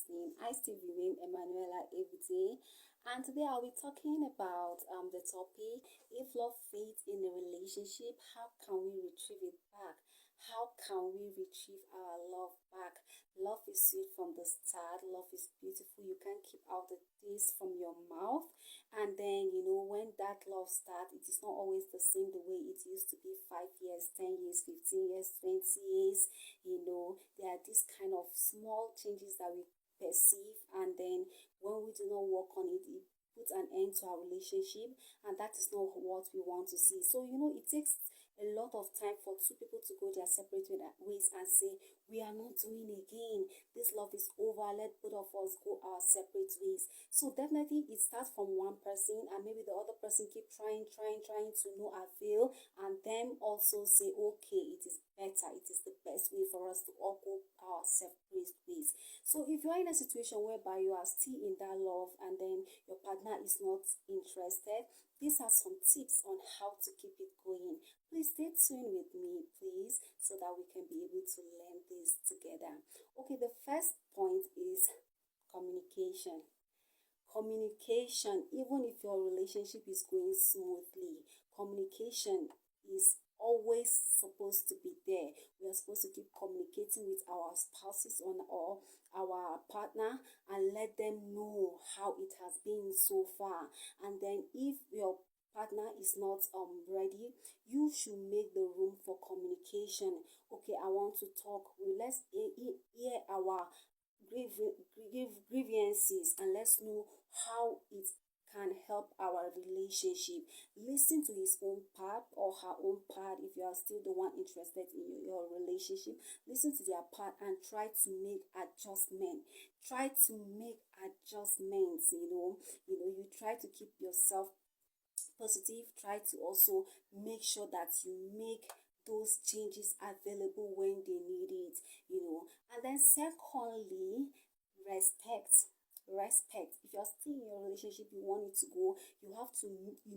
listening. I still remain Emanuela Evite, and today I'll be talking about the topic: if love fades in a relationship, how can we retrieve it back? How can we retrieve our love back? Love is sweet from the start. Love is beautiful. You can't keep out the taste from your mouth. And then, when that love starts, it is not always the same the way it used to be 5 years, 10 years, 15 years, 20 years. There are these kind of small changes that we perceive, and then when we do not work on it, it puts an end to our relationship, and that is not what we want to see. So, it takes a lot of time for two people to go their separate ways and say, we are not doing again. This love is over. Let both of us go our separate ways. So definitely it starts from one person, and maybe the other person keep trying to no avail, and them also say, okay, it is better. It is the best way for us to all go our separate ways. So if you are in a situation whereby you are still in that love and then your partner is not interested, these are some tips on how to keep it going. Please stay tuned with me, please, so that we can be able to learn this together. Okay, the first point is communication. Communication, even if your relationship is going smoothly, communication is always supposed to be there. We are supposed to keep communicating with our spouses or our partner and let them know how it has been so far. And then if your partner is not ready, you should make the room for communication. Okay, I want to talk. Let's hear our grievances, and let's know how it can help our relationship. Listen to his own part or her own part if you are still the one interested in your relationship. Listen to their part and try to make adjustment. Try to make adjustments. You try to keep yourself positive. Try to also make sure that you make those changes available when they need it. And then secondly, respect. Respect. If you're still in your relationship, you want it to go, you have to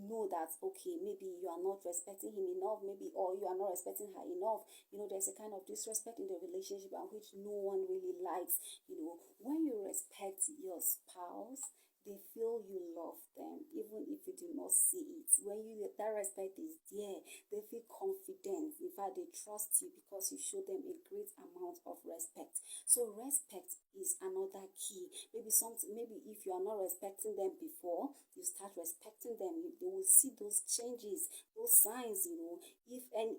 know that okay, maybe you are not respecting him enough, maybe, or you are not respecting her enough. There's a kind of disrespect in the relationship and which no one really likes. When you respect your spouse, they feel you love them even if you do not see it. When that respect is there, they feel confident. In fact, they trust you because you show them a great amount of respect. So respect is another key. Maybe if you are not respecting them before, you start respecting them, they will see those changes, those signs. If and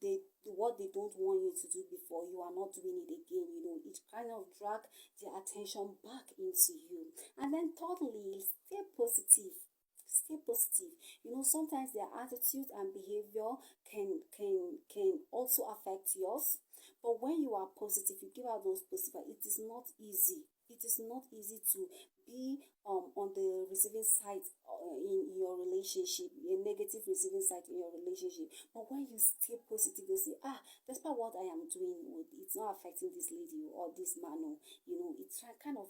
they what they don't want you to do before, you are not doing it again. It kind of drag their attention back into you. And then thirdly, stay positive. Stay positive. Sometimes their attitude and behavior can also affect yours. But when you are positive, you give out those positive. It is not easy. It is not easy to be on the receiving side in your relationship, a negative receiving side in your relationship. But when you stay positive, you say, despite what I am doing, it's not affecting this lady or this man. It's kind of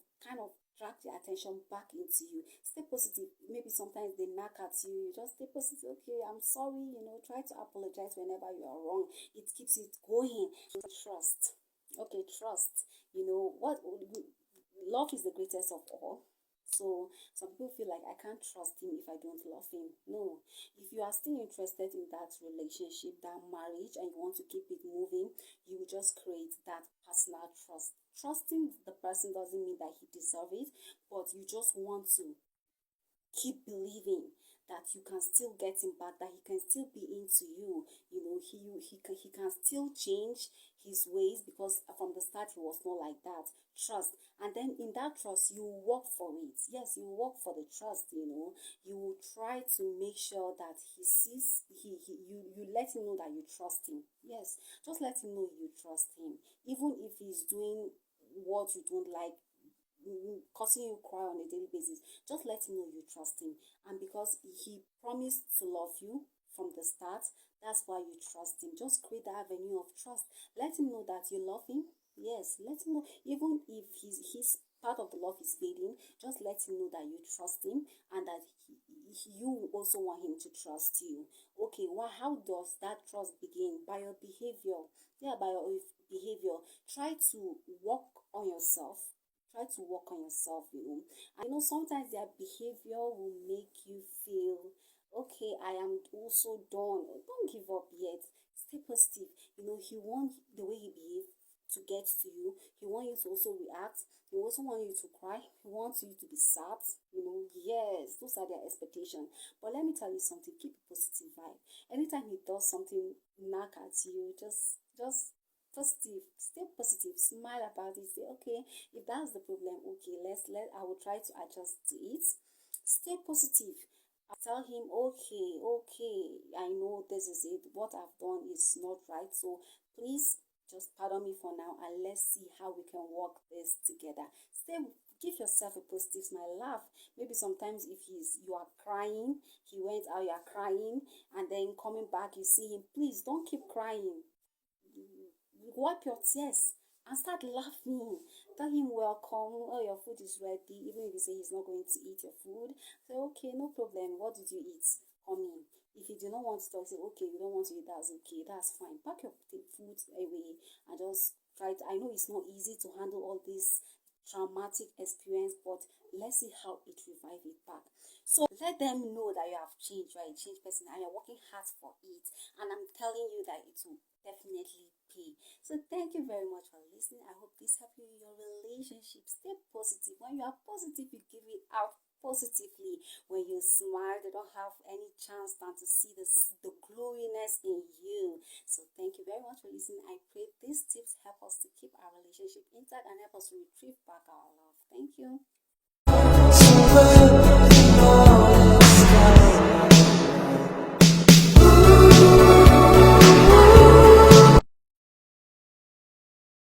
drag the attention back into you. Stay positive. Maybe sometimes they knock at you. You just stay positive. Okay, I'm sorry. Try to apologize whenever you are wrong. It keeps it going. Trust. Okay, trust. What love is the greatest of all. So some people feel like I can't trust him if I don't love him. No. If you are still interested in that relationship, that marriage, and you want to keep it moving, you will just create that personal trust. Trusting the person doesn't mean that he deserves it, but you just want to keep believing that you can still get him back, that he can still be into you. He can still change his ways, because from the start he was not like that. Trust. And then in that trust, you work for it. Yes, you work for the trust. You will try to make sure that he sees, you let him know that you trust him. Yes, just let him know you trust him, even if he's doing what you don't like, causing you cry on a daily basis. Just let him know you trust him. And because he promised to love you from the start, that's why you trust him. Just create that avenue of trust. Let him know that you love him. Yes, let him know. Even if his part of the love is fading, just let him know that you trust him, and that you also want him to trust you. Okay, how does that trust begin? By your behavior. Yeah, by your behavior. Try to work on yourself. Try to work on yourself, And sometimes their behavior will make you feel, okay, I am also done. Don't give up yet. Stay positive. He wants the way he behaves to get to you. He wants you to also react. He also wants you to cry. He wants you to be sad. Yes, those are their expectations. But let me tell you something, keep a positive vibe. Anytime he does something knock at you, just positive, stay positive, smile about it, say, okay, if that's the problem, okay, I will try to adjust to it. Stay positive. I tell him, okay, I know this is it. What I've done is not right. So please just pardon me for now and let's see how we can work this together. Stay, give yourself a positive smile, laugh. Maybe sometimes if you are crying, he went out, you are crying, and then coming back, you see him, please don't keep crying. Wipe your tears and start laughing. Tell him welcome. Oh, your food is ready. Even if you say he's not going to eat your food, say okay, no problem. What did you eat? Come in. If you do not want to talk, say okay, you don't want to eat. That's okay. That's fine. Pack your food away and just try it. I know it's not easy to handle all this traumatic experience, but let's see how it revive it back. So let them know that you have changed, right? Changed person, and you're working hard for it. And I'm telling you that it will definitely pay. So thank you very much for listening. I hope this helped you in your relationship. Stay positive. When you are positive, you give it out positively. When you smile, they don't have any chance than to see the glowiness in you. So thank you very much for listening. I pray these tips help us to keep our relationship intact and help us to retrieve back our love. Thank you.